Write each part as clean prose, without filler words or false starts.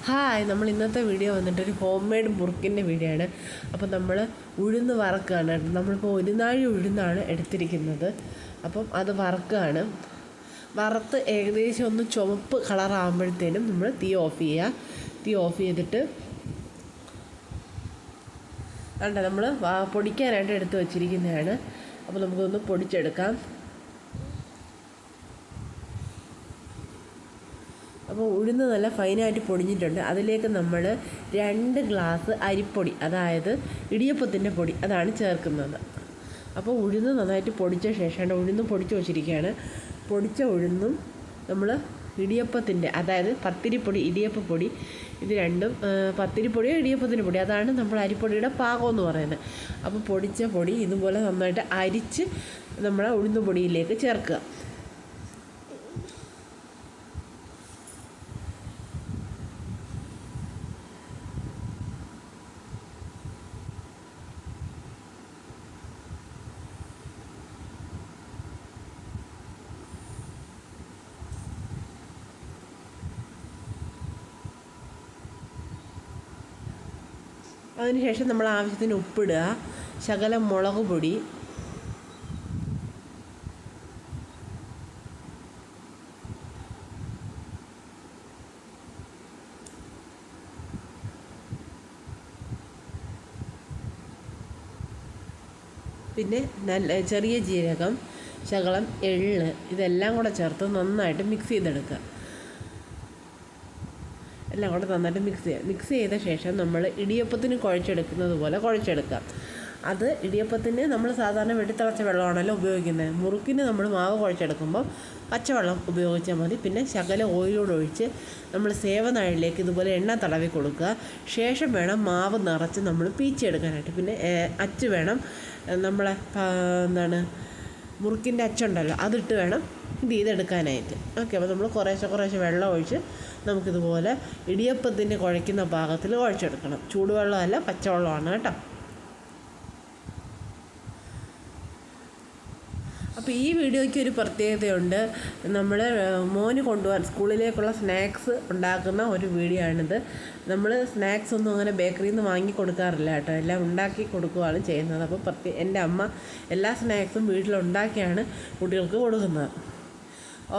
Hi, നമ്മൾ ഇന്നത്തെ video വന്നിട്ടൊരു home made മുറുക്കിൻ്റെ video ആണ്. അപ്പോൾ നമ്മൾ ഉഴുന്ന് വറക്കുകയാണ്. നമ്മളിപ്പോൾ ഒരു നാഴി ഉഴുന്നാണ് എടുത്തിരിക്കുന്നത്. അപ്പം അത് വറക്കുകയാണ്. വറുത്ത് ഏകദേശം ഒന്ന് ചുവപ്പ് കളറാകുമ്പോഴത്തേനും നമ്മൾ തീ ഓഫ് ചെയ്യുക. തീ ഓഫ് ചെയ്തിട്ട് കണ്ട നമ്മൾ പൊടിക്കാനായിട്ട് എടുത്ത് വച്ചിരിക്കുന്നതാണ്. അപ്പോൾ നമുക്കൊന്ന് പൊടിച്ചെടുക്കാം. അപ്പോൾ ഉഴുന്ന് നല്ല ഫൈനായിട്ട് പൊടിഞ്ഞിട്ടുണ്ട്. അതിലേക്ക് നമ്മൾ 2 ഗ്ലാസ് അരിപ്പൊടി, അതായത് ഇടിയപ്പത്തിൻ്റെ പൊടി, അതാണ് ചേർക്കുന്നത്. അപ്പോൾ ഉഴുന്ന് നന്നായിട്ട് പൊടിച്ച ശേഷമാണ് ഉഴുന്ന് പൊടിച്ച് വച്ചിരിക്കുകയാണ്. പൊടിച്ച ഉഴുന്നും നമ്മൾ ഇടിയപ്പത്തിൻ്റെ, അതായത് പത്തിരിപ്പൊടി, ഇടിയപ്പപ്പൊടി, ഇത് രണ്ടും പത്തിരിപ്പൊടിയോ ഇടിയപ്പത്തിൻ്റെ പൊടി, അതാണ് നമ്മൾ അരിപ്പൊടിയുടെ പാകം എന്ന് പറയുന്നത്. അപ്പോൾ പൊടിച്ച പൊടി ഇതുപോലെ നന്നായിട്ട് അരിച്ച് നമ്മൾ ഉഴുന്ന് പൊടിയിലേക്ക് ചേർക്കുക. അതിനുശേഷം നമ്മൾ ആവശ്യത്തിന് ഉപ്പിടുക, ശകലം മുളക് പൊടി, പിന്നെ നല്ല ചെറിയ ജീരകം, ശകലം എള്ള്, ഇതെല്ലാം കൂടെ ചേർത്ത് നന്നായിട്ട് മിക്സ് ചെയ്തെടുക്കുക. എല്ലാം കൂടെ നന്നായിട്ട് മിക്സ് ചെയ്യുക. മിക്സ് ചെയ്ത ശേഷം നമ്മൾ ഇടിയപ്പത്തിന് കുഴച്ചെടുക്കുന്നത് പോലെ കുഴച്ചെടുക്കുക. അത് ഇടിയപ്പത്തിന് നമ്മൾ സാധാരണ വെട്ടിത്തിളച്ച വെള്ളമാണല്ലോ ഉപയോഗിക്കുന്നത്. മുറുക്കിന് നമ്മൾ മാവ് കുഴച്ചെടുക്കുമ്പോൾ പച്ചവെള്ളം ഉപയോഗിച്ചാൽ മതി. പിന്നെ ശകലം ഓയിലൂടെ ഒഴിച്ച് നമ്മൾ സേവനാഴിലേക്ക് ഇതുപോലെ എണ്ണ തടവി കൊടുക്കുക. ശേഷം വേണം മാവ് നിറച്ച് നമ്മൾ പീച്ചെടുക്കാനായിട്ട്. പിന്നെ അച്ച് വേണം, നമ്മളെ മുറുക്കിൻ്റെ അച്ചുണ്ടല്ലോ, അതിട്ട് വേണം ഇത് ചെയ്തെടുക്കാനായിട്ട്. ഓക്കെ, അപ്പോൾ നമ്മൾ കുറേശ്ശെ വെള്ളം ഒഴിച്ച് നമുക്കിതുപോലെ ഇടിയപ്പത്തിൻ്റെ കുഴയ്ക്കുന്ന പാകത്തിൽ കുഴച്ചെടുക്കണം. ചൂടുവെള്ളമല്ല, പച്ചവെള്ളമാണ് കേട്ടോ. അപ്പോൾ ഈ വീഡിയോയ്ക്ക് ഒരു പ്രത്യേകതയുണ്ട്. നമ്മൾ മോന് കൊണ്ടുപോകാൻ സ്കൂളിലേക്കുള്ള സ്നാക്സ് ഉണ്ടാക്കുന്ന ഒരു വീഡിയോ ആണിത്. നമ്മൾ സ്നാക്സ് ഒന്നും അങ്ങനെ ബേക്കറിയിൽ നിന്ന് വാങ്ങി കൊടുക്കാറില്ല കേട്ടോ, എല്ലാം ഉണ്ടാക്കി കൊടുക്കുകയാണ് ചെയ്യുന്നത്. അപ്പോൾ എൻ്റെ അമ്മ എല്ലാ സ്നാക്സും വീട്ടിലുണ്ടാക്കിയാണ് കുട്ടികൾക്ക് കൊടുക്കുന്നത്.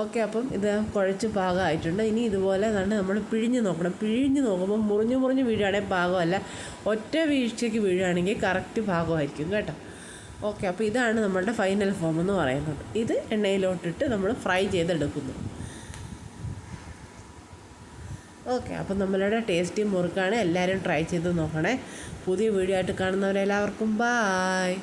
ഓക്കെ, അപ്പം ഇത് കുഴച്ച് പാകമായിട്ടുണ്ട്. ഇനി ഇതുപോലെ നമ്മൾ പിഴിഞ്ഞ് നോക്കണം. പിഴിഞ്ഞ് നോക്കുമ്പോൾ മുറിഞ്ഞ് വീഴുകയാണെങ്കിൽ പാകമല്ല, ഒറ്റ വീഴ്ചയ്ക്ക് വീഴുകയാണെങ്കിൽ കറക്റ്റ് പാകമായിരിക്കും കേട്ടോ. ഓക്കെ, അപ്പോൾ ഇതാണ് നമ്മളുടെ ഫൈനൽ ഫോം എന്ന് പറയുന്നത്. ഇത് എണ്ണയിലോട്ടിട്ട് നമ്മൾ ഫ്രൈ ചെയ്തെടുക്കുന്നു. ഓക്കെ, അപ്പം നമ്മളുടെ ടേസ്റ്റി മുറുക്കാണ്. എല്ലാവരും ട്രൈ ചെയ്ത് നോക്കണേ. പുതിയ വീഡിയോ ആയിട്ട് കാണുന്നവരെല്ലാവർക്കും ബായ്.